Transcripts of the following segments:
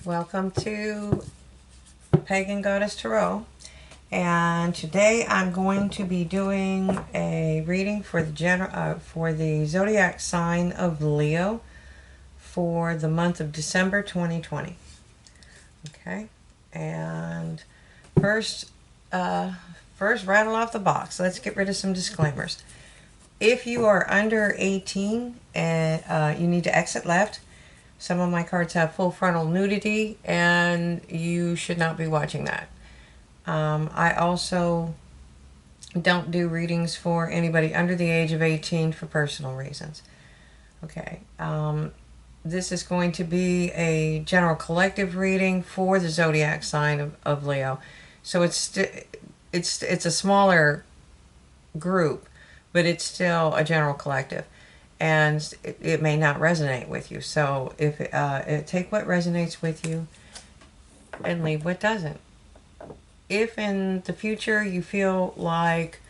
Welcome to Pagan Goddess Tarot, and today I'm going to be doing a reading for the zodiac sign of Leo for the month of December 2020. Okay, and first, first rattle off the box. Let's get rid of some disclaimers. If you are under 18, and you need to exit left. Some of my cards have full frontal nudity, and you should not be watching that. I also don't do readings for anybody under the age of 18 for personal reasons. Okay. This is going to be a general collective reading for the zodiac sign of Leo. So it's a smaller group, but it's still a general collective. And it may not resonate with you. So if take what resonates with you and leave what doesn't. If in the future you feel like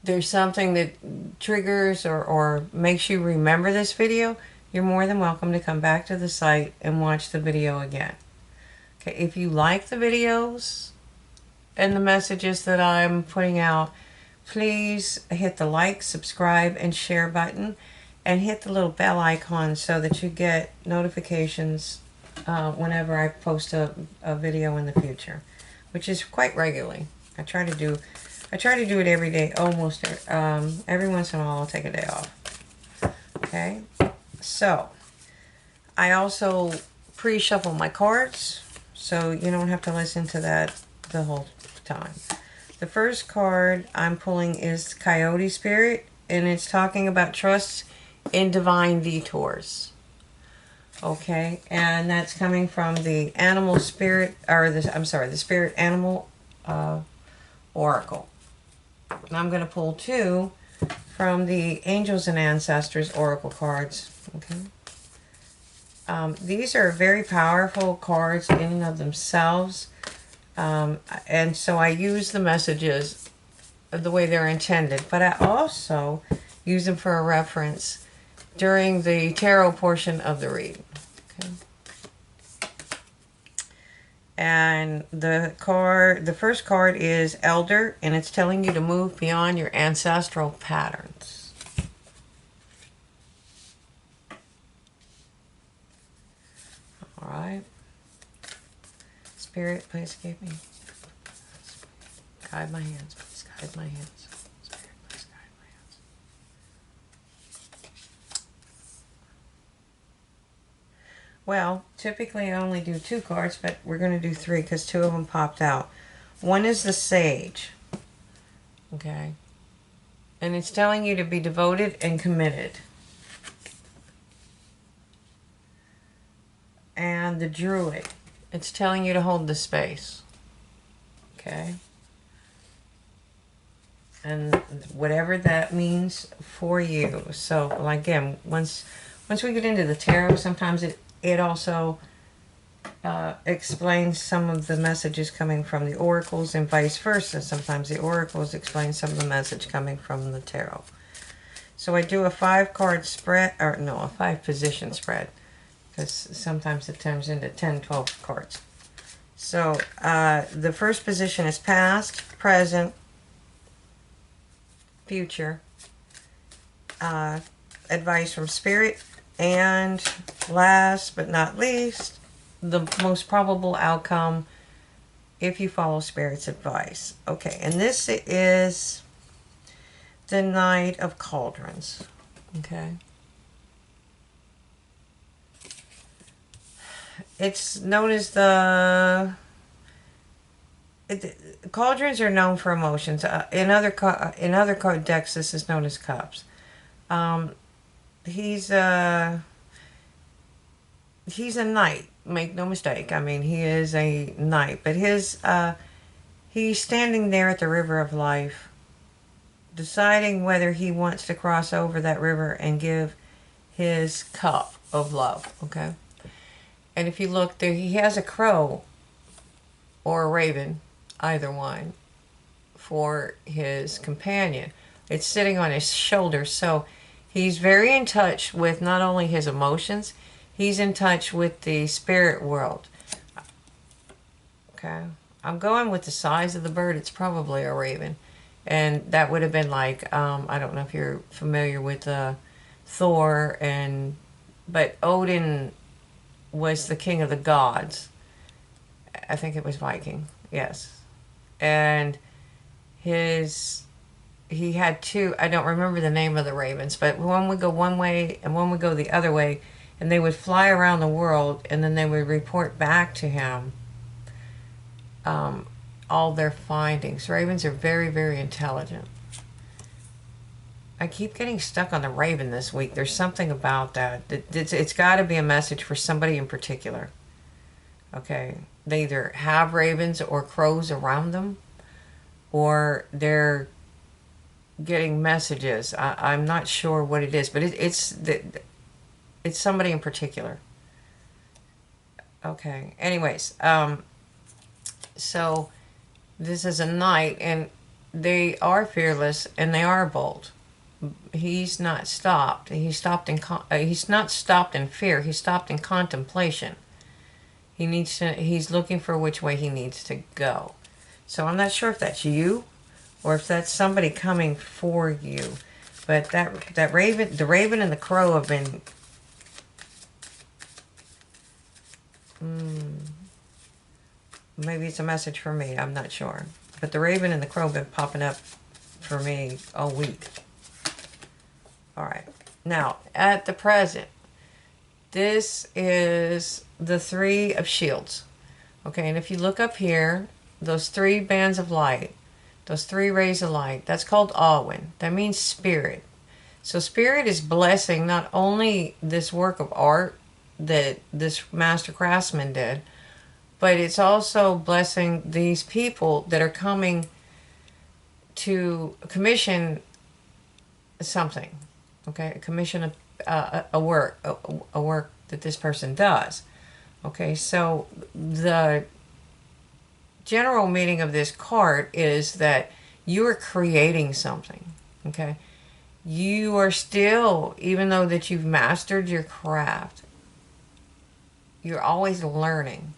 there's something that triggers or makes you remember this video, you're more than welcome to come back to the site and watch the video again. Okay, if you like the videos and the messages that I'm putting out, please hit the like, subscribe, and share button, and hit the little bell icon so that you get notifications whenever I post a video in the future, which is quite regularly. I try to do it every day, almost every once in a while I'll take a day off. Okay, so I also pre-shuffle my cards so you don't have to listen to that the whole time. The first card I'm pulling is Coyote Spirit, and it's talking about trust in divine detours. Okay, and that's coming from the animal spirit, or the spirit animal oracle. And I'm going to pull two from the Angels and Ancestors oracle cards. Okay, these are very powerful cards in and of themselves, and so I use the messages the way they're intended, but I also use them for a reference during the tarot portion of the reading. Okay. And the first card is Elder, and it's telling you to move beyond your ancestral patterns. All right. Spirit, please give me. Guide my hands, please guide my hands. Well, typically I only do two cards, but we're going to do three because two of them popped out. One is the Sage. Okay. And it's telling you to be devoted and committed. And the Druid. It's telling you to hold the space. Okay. And whatever that means for you. So, again, once we get into the tarot, sometimes it also explains some of the messages coming from the oracles and vice versa. Sometimes the oracles explain some of the message coming from the tarot. So I do a 5-card spread, or no, a 5-position spread, because sometimes it turns into 10, 12 cards. So the first position is past, present, future, advice from Spirit, and last but not least, the most probable outcome if you follow Spirit's advice. Okay, and this is the Knight of Cauldrons. Okay. It's known as cauldrons are known for emotions. In other card decks, this is known as cups. He's a knight, make no mistake. I mean, he is a knight, but he's standing there at the river of life, deciding whether he wants to cross over that river and give his cup of love. Okay, and if you look there, he has a crow or a raven, either one, for his companion. It's sitting on his shoulder, so he's very in touch with not only his emotions, he's in touch with the spirit world. Okay. I'm going with the size of the bird. It's probably a raven. And that would have been like, I don't know if you're familiar with Thor, but Odin was the king of the gods. I think it was Viking. Yes. And his he had two. I don't remember the name of the ravens, but one would go one way and one would go the other way, and they would fly around the world, and then they would report back to him all their findings. Ravens are very, very intelligent. I keep getting stuck on the raven this week. There's something about that. It's got to be a message for somebody in particular. Okay, they either have ravens or crows around them, or they're getting messages. I'm not sure what it is, but it's somebody in particular. Okay. Anyways, so this is a knight, and they are fearless and they are bold. He's not stopped. He's not stopped in fear. He's stopped in contemplation. He's looking for which way he needs to go. So I'm not sure if that's you or if that's somebody coming for you. But that raven, the raven and the crow have been maybe it's a message for me. I'm not sure. But the raven and the crow have been popping up for me all week. All right. Now, at the present, this is the Three of Shields. Okay, and if you look up here, those three bands of light, those three rays of light, that's called Alwyn. That means spirit. So spirit is blessing not only this work of art that this master craftsman did, but it's also blessing these people that are coming to commission something. Okay, commission a work that this person does. Okay, so the general meaning of this card is that you are creating something. Okay, you are still, even though that you've mastered your craft, you're always learning.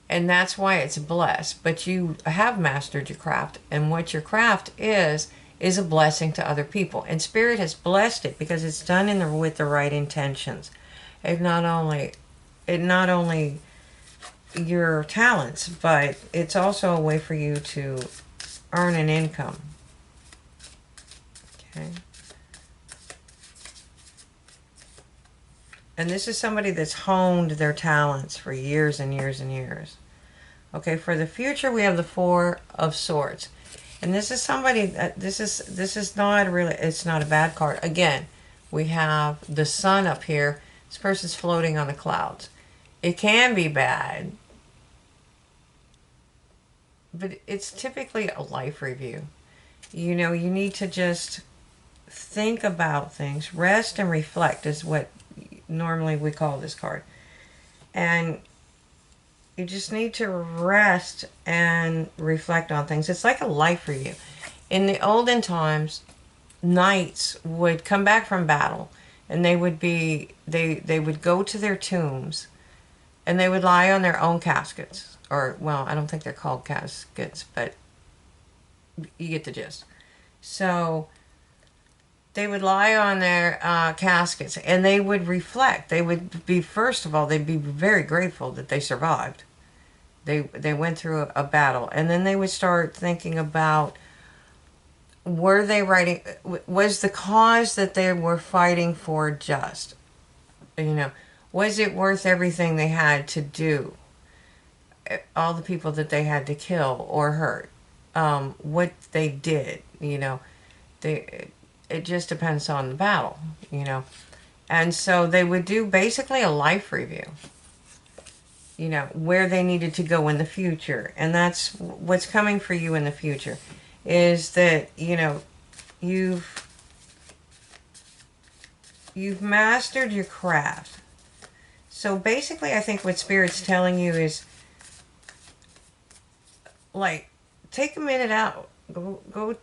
And that's why it's blessed. But you have mastered your craft. And what your craft is a blessing to other people. And Spirit has blessed it because it's done with the right intentions. It not only your talents, but it's also a way for you to earn an income. Okay. And this is somebody that's honed their talents for years and years and years. Okay, for the future, we have the Four of Swords. And this is somebody that, this is not really, it's not a bad card. Again, we have the sun up here. This person's floating on the clouds. It can be bad, but it's typically a life review. You know, you need to just think about things. Rest and reflect is what normally we call this card. And you just need to rest and reflect on things. It's like a life review. In the olden times, knights would come back from battle, and they would go to their tombs, and they would lie on their own caskets. Or, well, I don't think they're called caskets, but you get the gist. So they would lie on their caskets, and they would reflect. They would be, first of all, they'd be very grateful that they survived. They went through a battle, and then they would start thinking about, were they writing, was the cause that they were fighting for just? You know, was it worth everything they had to do? All the people that they had to kill or hurt, what they did, you know, it just depends on the battle, you know. And so they would do basically a life review, you know, where they needed to go in the future. And that's what's coming for you in the future, is that, you know, you've mastered your craft. So basically, I think what Spirit's telling you is, like, take a minute out, go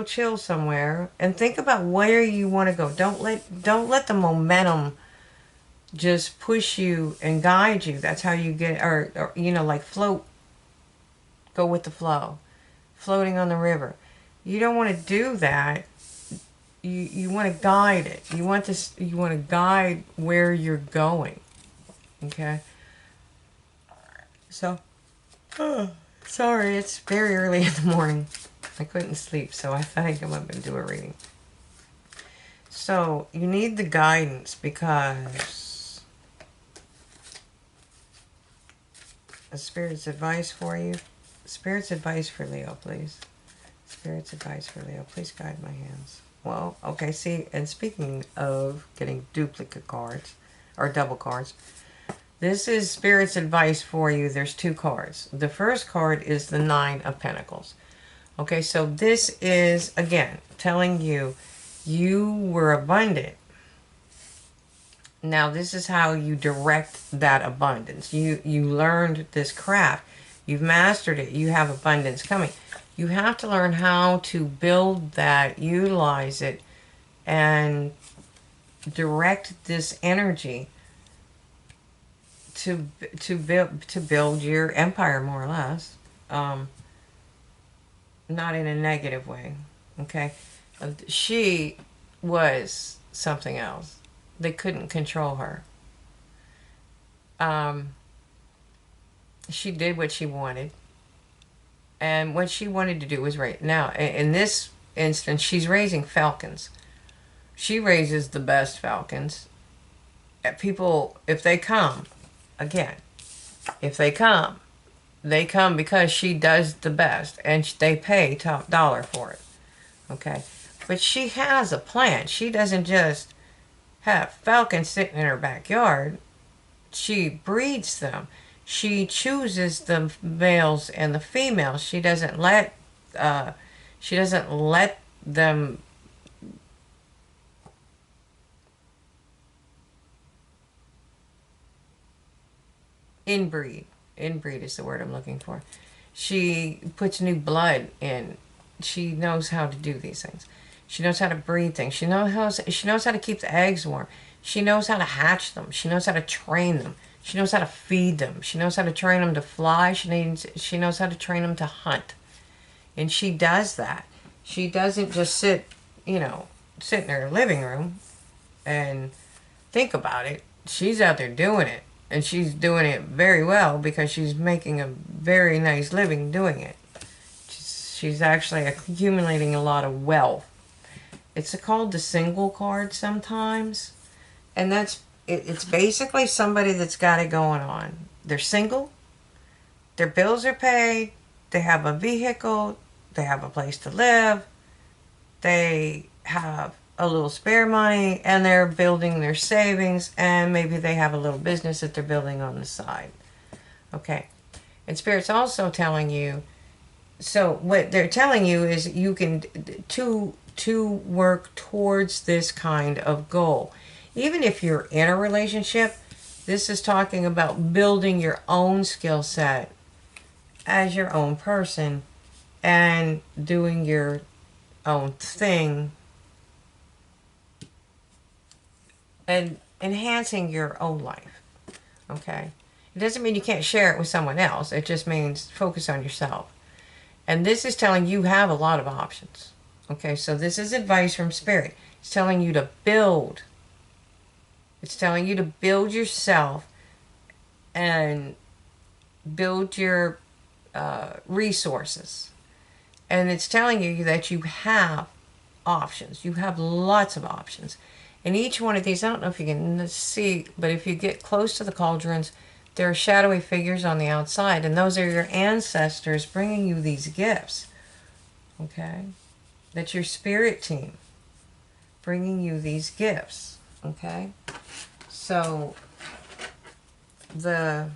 chill somewhere and think about where you want to go. Don't let the momentum just push you and guide you. That's how you get, or you know, like float go with the flow, floating on the river. You don't want to do that. You want to guide it. You want to guide where you're going. Okay? So, sorry, it's very early in the morning. I couldn't sleep, so I thought I'd come up and do a reading. So, you need the guidance because a Spirit's advice for you. Spirit's advice for Leo, please. Spirit's advice for Leo. Please guide my hands. Well, okay, see, and speaking of getting duplicate cards, or double cards, this is Spirit's advice for you. There's two cards. The first card is the Nine of Pentacles. Okay, so this is, again, telling you you were abundant. Now, this is how you direct that abundance. You learned this craft. You've mastered it. You have abundance coming. You have to learn how to build that, utilize it, and direct this energy to build your empire, more or less. Not in a negative way. Okay, she was something else. They couldn't control her. She did what she wanted. And what she wanted to do was right. Now, in this instance, she's raising falcons. She raises the best falcons. People, if they come, again, if they come because she does the best. And they pay top dollar for it. Okay? But she has a plan. She doesn't just have falcons sitting in her backyard. She breeds them. She chooses the males and the females. She doesn't let them inbreed. Inbreed is the word I'm looking for. She puts new blood in. She knows how to do these things. She knows how to breed things. She knows how to keep the eggs warm. She knows how to hatch them. She knows how to train them. She knows how to feed them. She knows how to train them to fly. She knows how to train them to hunt. And she does that. She doesn't just sit in her living room and think about it. She's out there doing it. And she's doing it very well because she's making a very nice living doing it. She's actually accumulating a lot of wealth. It's called the single card sometimes. And it's basically somebody that's got it going on. They're single. Their bills are paid. They have a vehicle. They have a place to live. They have a little spare money. And they're building their savings. And maybe they have a little business that they're building on the side. Okay. And Spirit's also telling you. So what they're telling you is you can to work towards this kind of goal. Even if you're in a relationship, this is talking about building your own skill set as your own person and doing your own thing and enhancing your own life. Okay? It doesn't mean you can't share it with someone else. It just means focus on yourself. And this is telling you have a lot of options. Okay, so this is advice from Spirit. It's telling you to build. It's telling you to build yourself and build your resources. And it's telling you that you have options. You have lots of options. And each one of these, I don't know if you can see, but if you get close to the cauldrons, there are shadowy figures on the outside. And those are your ancestors bringing you these gifts. Okay? That's your spirit team bringing you these gifts. Okay? So, the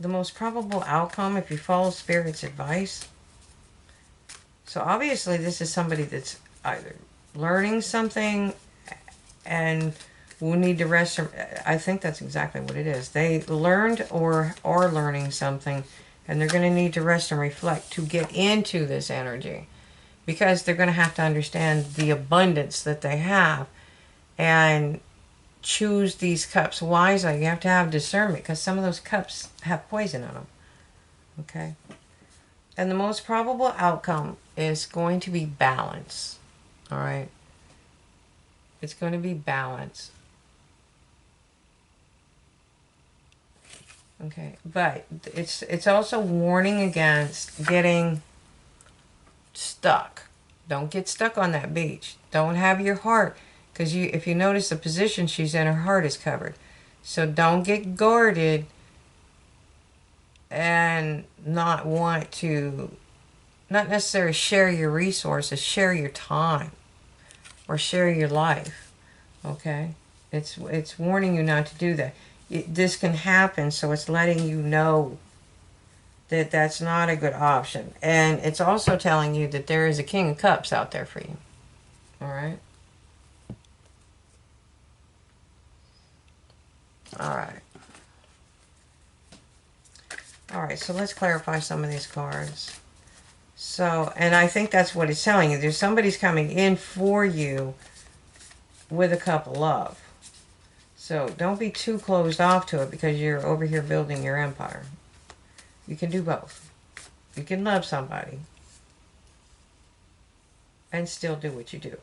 most probable outcome, if you follow Spirit's advice, so obviously this is somebody that's either learning something and will need to rest. I think that's exactly what it is. They learned or are learning something, and they're going to need to rest and reflect to get into this energy, because they're going to have to understand the abundance that they have and choose these cups wisely. You have to have discernment because some of those cups have poison in them. Okay? And the most probable outcome is going to be balance. All right? It's going to be balance. Okay, but it's also warning against getting stuck. Don't get stuck on that beach. Don't have your heart, because if you notice the position she's in, her heart is covered. So don't get guarded and not want to, not necessarily share your resources, share your time or share your life. Okay, it's warning you not to do that. This can happen, so it's letting you know that that's not a good option. And it's also telling you that there is a King of Cups out there for you. All right? All right. All right, so let's clarify some of these cards. So, and I think that's what it's telling you. There's somebody's coming in for you with a cup of love. So don't be too closed off to it because you're over here building your empire. You can do both. You can love somebody and still do what you do.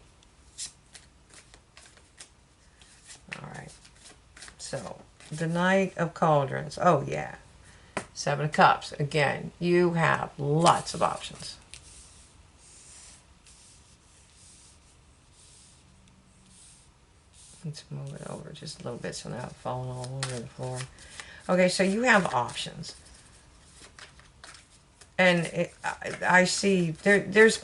All right. So, the Knight of Cauldrons. Oh, yeah. Seven of Cups. Again, you have lots of options. Let's move it over just a little bit so now it's falling all over the floor. Okay, so you have options. And I see there's...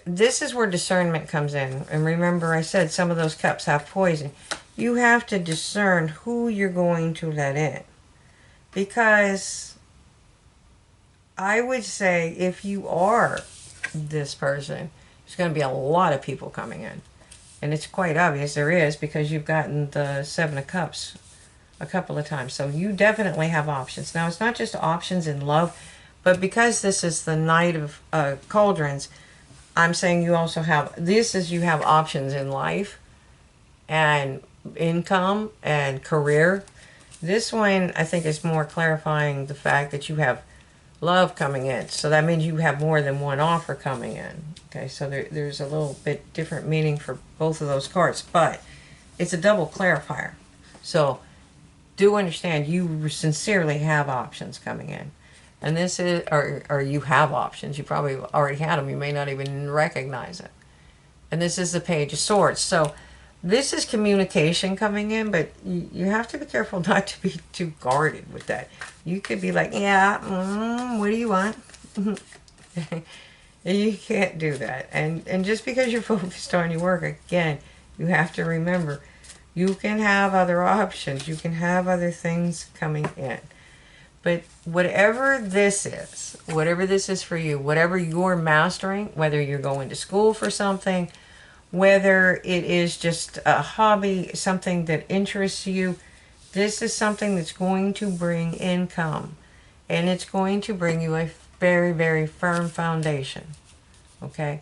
This is where discernment comes in. And remember, I said some of those cups have poison. You have to discern who you're going to let in. Because I would say if you are this person, there's going to be a lot of people coming in. And it's quite obvious there is because you've gotten the Seven of Cups a couple of times. So you definitely have options. Now, it's not just options in love, but because this is the Knight of Cauldrons, I'm saying you also have, you have options in life and income and career. This one, I think, is more clarifying the fact that you have love coming in. So that means you have more than one offer coming in. Okay, so there's a little bit different meaning for both of those cards, but it's a double clarifier. So do understand you sincerely have options coming in. And this is, or you have options. You probably already had them. You may not even recognize it. And this is the Page of Swords. So this is communication coming in, but you have to be careful not to be too guarded with that. You could be like, yeah, what do you want? You can't do that. And just because you're focused on your work, again, you have to remember, you can have other options. You can have other things coming in. But whatever this is for you, whatever you're mastering, whether you're going to school for something, whether it is just a hobby, something that interests you, this is something that's going to bring income. And it's going to bring you a very, very firm foundation. Okay?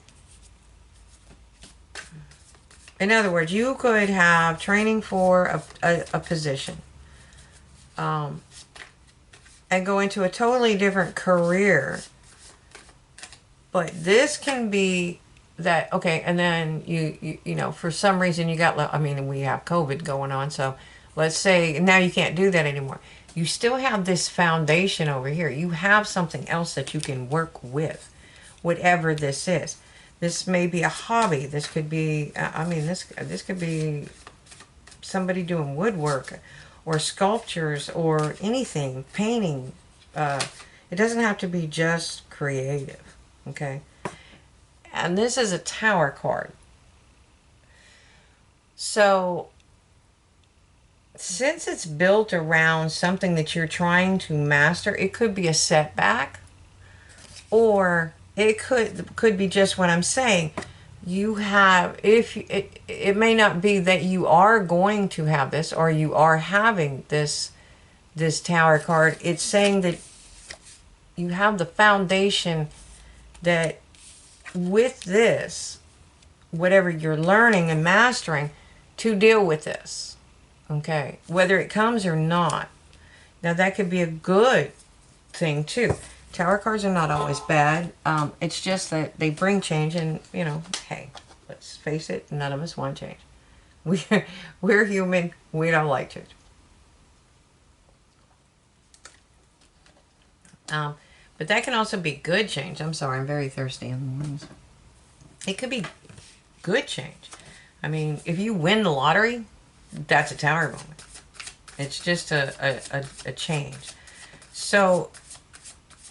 In other words, you could have training for a position. And go into a totally different career. But this can be that, okay, and then you know, for some reason you got, I mean, we have COVID going on, so let's say now you can't do that anymore. You still have this foundation over here. You have something else that you can work with, whatever this is. This may be a hobby. This could be, I mean, this could be somebody doing woodwork or sculptures or anything, painting. It doesn't have to be just creative, okay? And this is a Tower card. So, since it's built around something that you're trying to master, it could be a setback, or it could be just what I'm saying. You have, it may not be that you are going to have this or you are having this Tower card. It's saying that you have the foundation that with this, whatever you're learning and mastering, to deal with this. Okay, whether it comes or not. Now that could be a good thing too. Tower cards are not always bad. It's just that they bring change, and you know, hey, let's face it, none of us want change. We're human. We don't like change. But that can also be good change. I'm sorry, I'm very thirsty in the mornings. It could be good change. I mean, if you win the lottery, that's a tower moment. It's just a change. So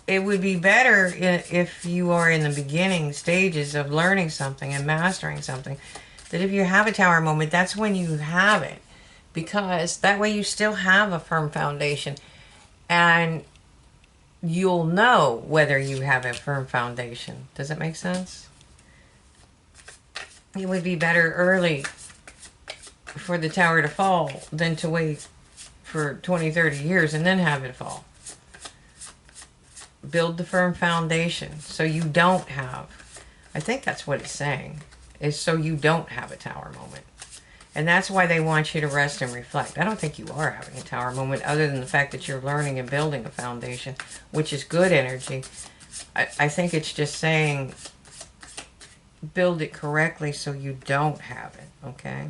it would be better if you are in the beginning stages of learning something and mastering something, that if you have a tower moment, that's when you have it. Because that way you still have a firm foundation. And you'll know whether you have a firm foundation. Does it make sense? It would be better early for the tower to fall than to wait for 20, 30 years and then have it fall. Build the firm foundation so you don't have, I think that's what it's saying, is so you don't have a tower moment. And that's why they want you to rest and reflect. I don't think you are having a tower moment, other than the fact that you're learning and building a foundation, which is good energy. I think it's just saying build it correctly so you don't have it, okay?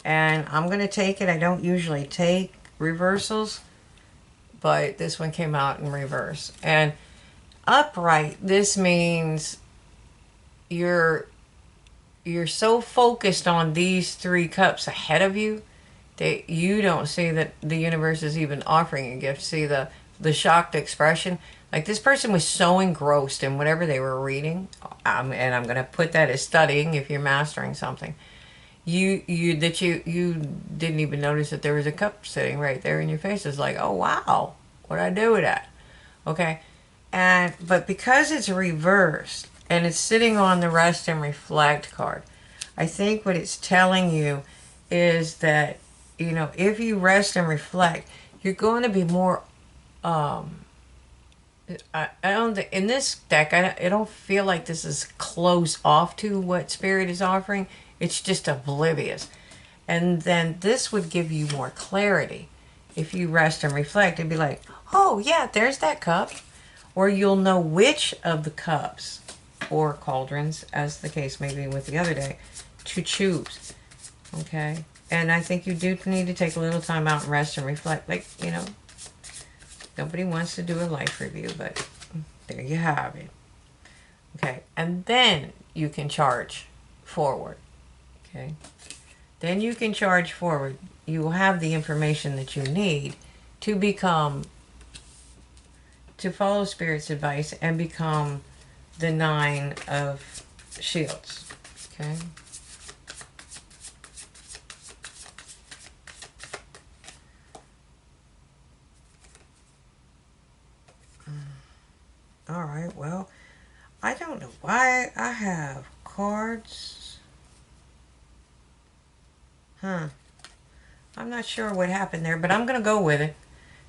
And I'm going to take it. I don't usually take reversals, but this one came out in reverse. And upright, this means you're so focused on these 3 cups ahead of you that you don't see that the universe is even offering a gift. See the shocked expression? Like, this person was so engrossed in whatever they were reading, and I'm going to put that as studying if you're mastering something. You didn't even notice that there was a cup sitting right there in your face. It's like, oh wow, what'd I do with that? Okay, but because it's reversed and it's sitting on the rest and reflect card, I think what it's telling you is that, you know, if you rest and reflect, you're going to be more. I don't think in this deck. I don't feel like this is close off to what Spirit is offering. It's just oblivious. And then this would give you more clarity. If you rest and reflect, it'd be like, oh yeah, there's that cup. Or you'll know which of the cups, or cauldrons, as the case may be with the other day, to choose. Okay? And I think you do need to take a little time out and rest and reflect. Like, you know, nobody wants to do a life review, but there you have it. Okay? And then you can charge forward. Okay, then you can charge forward. You will have the information that you need to follow Spirit's advice and become the 9 of Shields. Okay. All right. Well, I don't know why I have cards. I'm not sure what happened there, but I'm going to go with it.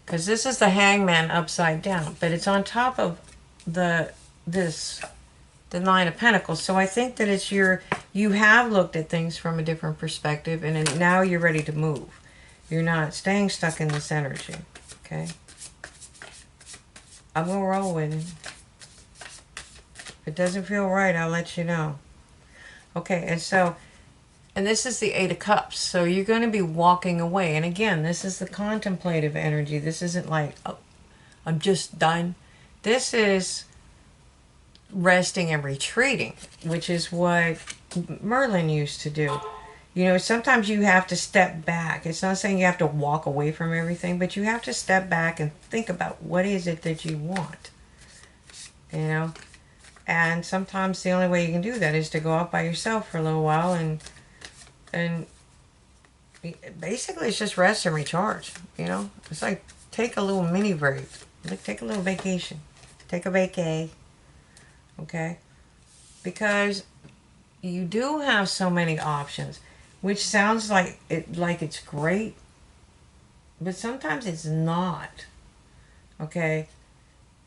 Because this is the Hangman upside down. But it's on top of the 9 of Pentacles. So I think that it's you have looked at things from a different perspective. And now you're ready to move. You're not staying stuck in this energy. Okay? I'm going to roll with it. If it doesn't feel right, I'll let you know. Okay, and this is the 8 of Cups. So you're going to be walking away. And again, this is the contemplative energy. This isn't like, oh, I'm just done. This is resting and retreating, which is what Merlin used to do. You know, sometimes you have to step back. It's not saying you have to walk away from everything, but you have to step back and think about what is it that you want. You know? And sometimes the only way you can do that is to go out by yourself for a little while and basically it's just rest and recharge, you know? It's like take a little mini break. Like take a little vacation. Take a vacay. Okay? Because you do have so many options, which sounds like it's great, but sometimes it's not. Okay?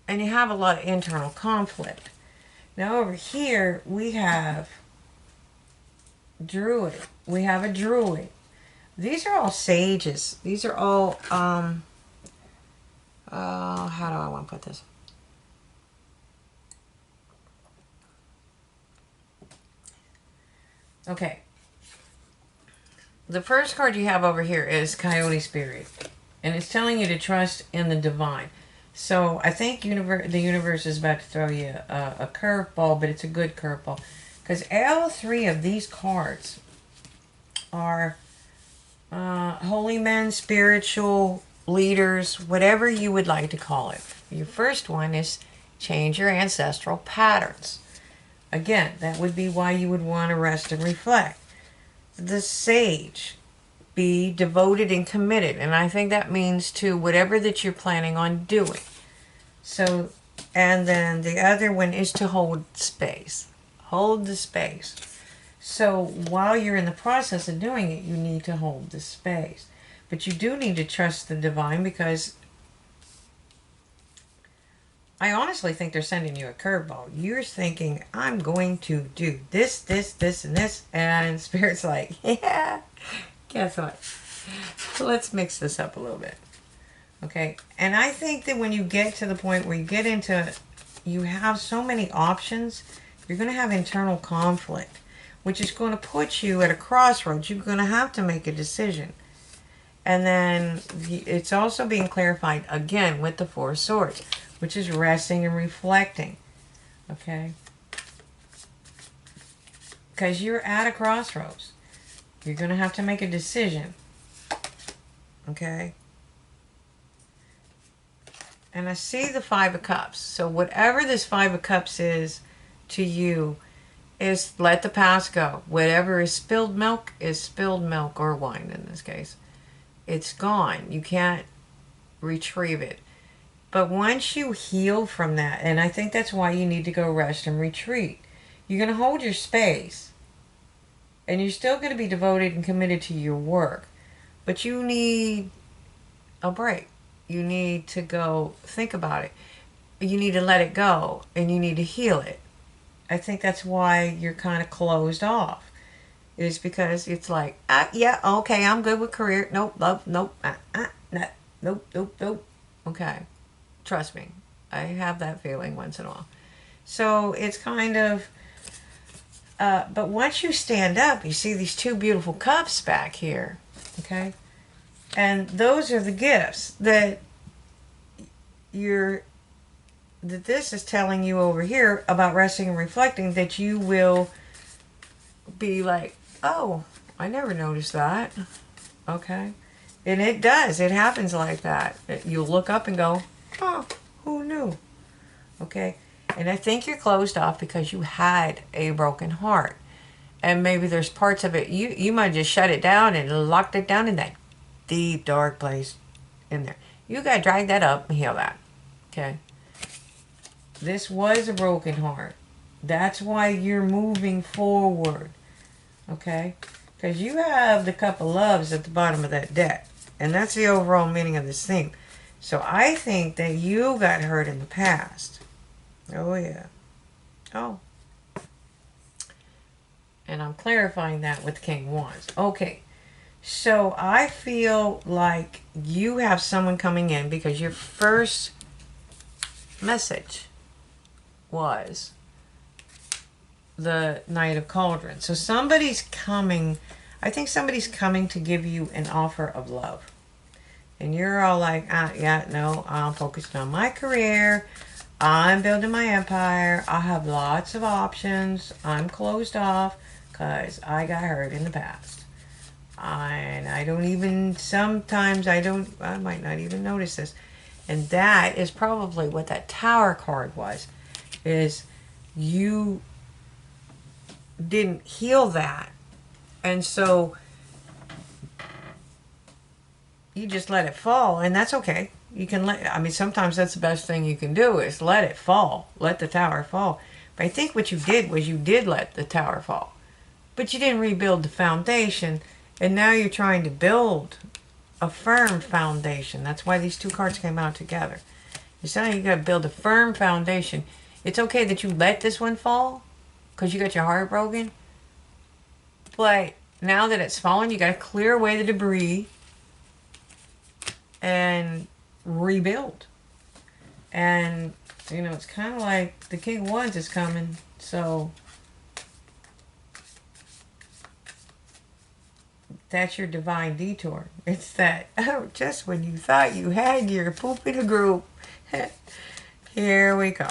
And you have a lot of internal conflict. Now over here we have Druid. We have a druid. These are all sages. These are all, how do I want to put this? Okay. The first card you have over here is Coyote Spirit. And it's telling you to trust in the divine. So I think the universe is about to throw you a curveball, but it's a good curveball. Because all three of these cards are holy men, spiritual leaders, whatever you would like to call it. Your first one is change your ancestral patterns. Again, that would be why you would want to rest and reflect. The sage, be devoted and committed. And I think that means to whatever that you're planning on doing. So, and then the other one is to hold space. Hold the space. So while you're in the process of doing it, you need to hold the space. But you do need to trust the divine, because I honestly think they're sending you a curveball. You're thinking, I'm going to do this, this, this, and this. And Spirit's like, yeah, guess what? Let's mix this up a little bit. Okay? And I think that when you get to the point where you get into, you have so many options, you're going to have internal conflict, which is going to put you at a crossroads. You're going to have to make a decision. And then it's also being clarified again with the Four of Swords, which is resting and reflecting. Okay? Because you're at a crossroads. You're going to have to make a decision. Okay? And I see the Five of Cups. So whatever this Five of Cups is to you, is let the past go. Whatever is spilled milk, or wine in this case. It's gone. You can't retrieve it. But once you heal from that, and I think that's why you need to go rest and retreat, you're going to hold your space. And you're still going to be devoted and committed to your work. But you need a break. You need to go think about it. You need to let it go. And you need to heal it. I think that's why you're kind of closed off. Is because it's like, yeah, okay, I'm good with career. Nope, love, nope, nope. Okay. Trust me, I have that feeling once in a while. So it's kind of, but once you stand up, you see these two beautiful cups back here, okay? And those are the gifts that this is telling you over here about resting and reflecting, that you will be like, oh, I never noticed that, okay? And it does, it happens like that. You'll look up and go, oh, who knew? Okay? And I think you're closed off because you had a broken heart. And maybe there's parts of it, you might just shut it down and locked it down in that deep, dark place in there. You got to drag that up and heal that. Okay? This was a broken heart. That's why you're moving forward. Okay? Because you have the Cup of Loves at the bottom of that deck. And that's the overall meaning of this theme. So I think that you got hurt in the past. Oh, yeah. Oh. And I'm clarifying that with King Wands. Okay. So I feel like you have someone coming in because your first message was the Knight of Cauldrons. So somebody's coming. I think somebody's coming to give you an offer of love. And you're all like, yeah, no, I'm focused on my career. I'm building my empire. I have lots of options. I'm closed off because I got hurt in the past. And I don't even, sometimes I might not even notice this. And that is probably what that Tower card was, is you didn't heal that. And so you just let it fall, and that's okay. You can sometimes that's the best thing you can do, is let it fall. Let the tower fall. But I think what you did was you did let the tower fall. But you didn't rebuild the foundation, and now you're trying to build a firm foundation. That's why these two cards came out together. You're saying you got to build a firm foundation. It's okay that you let this one fall, because you got your heart broken. But now that it's fallen, you got to clear away the debris and rebuild. And, you know, it's kind of like the King of Wands is coming. So that's your divine detour. It's that, oh, just when you thought you had your poop in a group, here we go.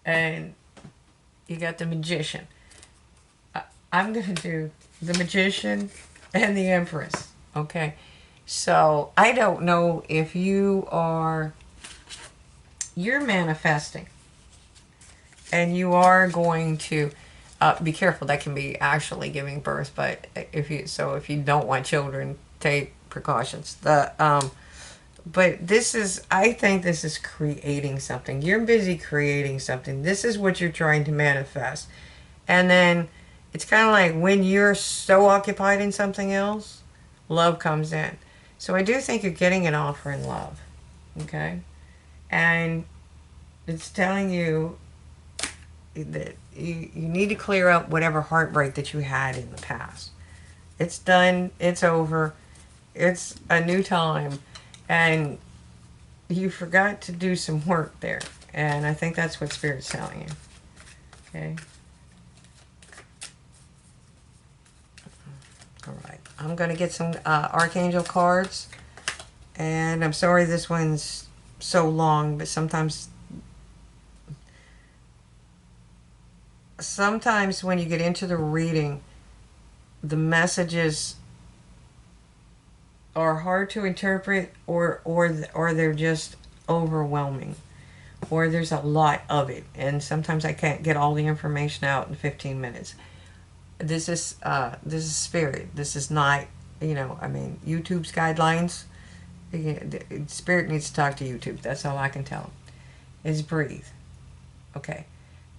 And you got the Magician. I'm going to do the Magician and the Empress. Okay. So I don't know if you're manifesting and you are going to be careful. That can be actually giving birth, but if you don't want children, take precautions. But I think this is creating something. You're busy creating something. This is what you're trying to manifest. And then it's kind of like when you're so occupied in something else, love comes in. So I do think you're getting an offer in love. Okay? And it's telling you that you need to clear up whatever heartbreak that you had in the past. It's done. It's over. It's a new time. And you forgot to do some work there. And I think that's what Spirit's telling you. Okay? Alright. I'm going to get some Archangel cards. And I'm sorry this one's so long, but sometimes when you get into the reading, the messages are hard to interpret, or they're just overwhelming, or there's a lot of it, and sometimes I can't get all the information out in 15 minutes. This is Spirit. This is not, I mean, YouTube's guidelines. Spirit needs to talk to YouTube. That's all I can tell them. Is breathe. Okay.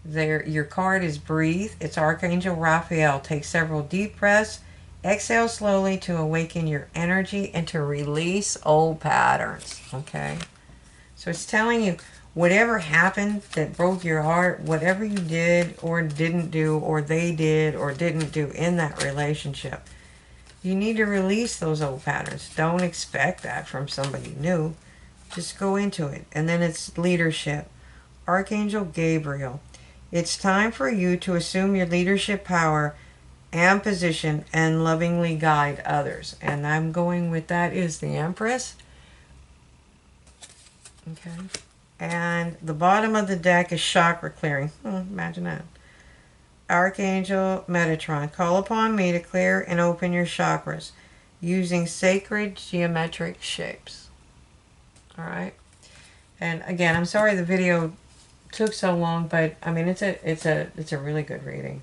Your card is breathe. It's Archangel Raphael. Take several deep breaths. Exhale slowly to awaken your energy and to release old patterns. Okay? So it's telling you whatever happened that broke your heart, whatever you did or didn't do, or they did or didn't do in that relationship, you need to release those old patterns. Don't expect that from somebody new. Just go into it. And then it's leadership. Archangel Gabriel. It's time for you to assume your leadership power and position and lovingly guide others. And I'm going with that is the Empress. Okay. And the bottom of the deck is chakra clearing. Imagine that. Archangel Metatron. Call upon me to clear and open your chakras using sacred geometric shapes. Alright. And again, I'm sorry the video took so long, but I mean it's a really good reading.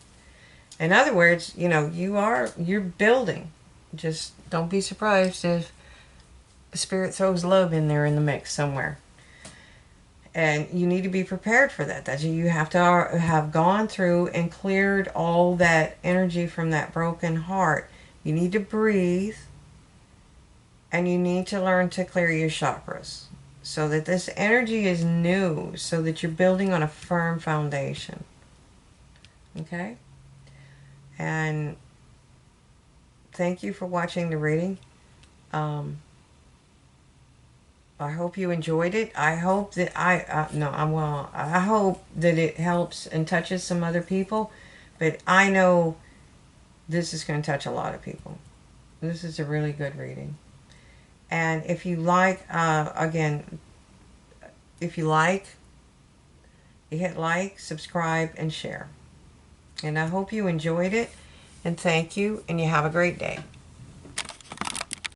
In other words, you're building. Just don't be surprised if Spirit throws love in there in the mix somewhere. And you need to be prepared for that. That you have to have gone through and cleared all that energy from that broken heart. You need to breathe. And you need to learn to clear your chakras. So that this energy is new. So that you're building on a firm foundation. Okay? And thank you for watching the reading. I hope you enjoyed it. I hope that I hope that it helps and touches some other people. But I know this is going to touch a lot of people. This is a really good reading. And if you like, again, if you like, you hit like, subscribe, and share. And I hope you enjoyed it. And thank you. And you have a great day.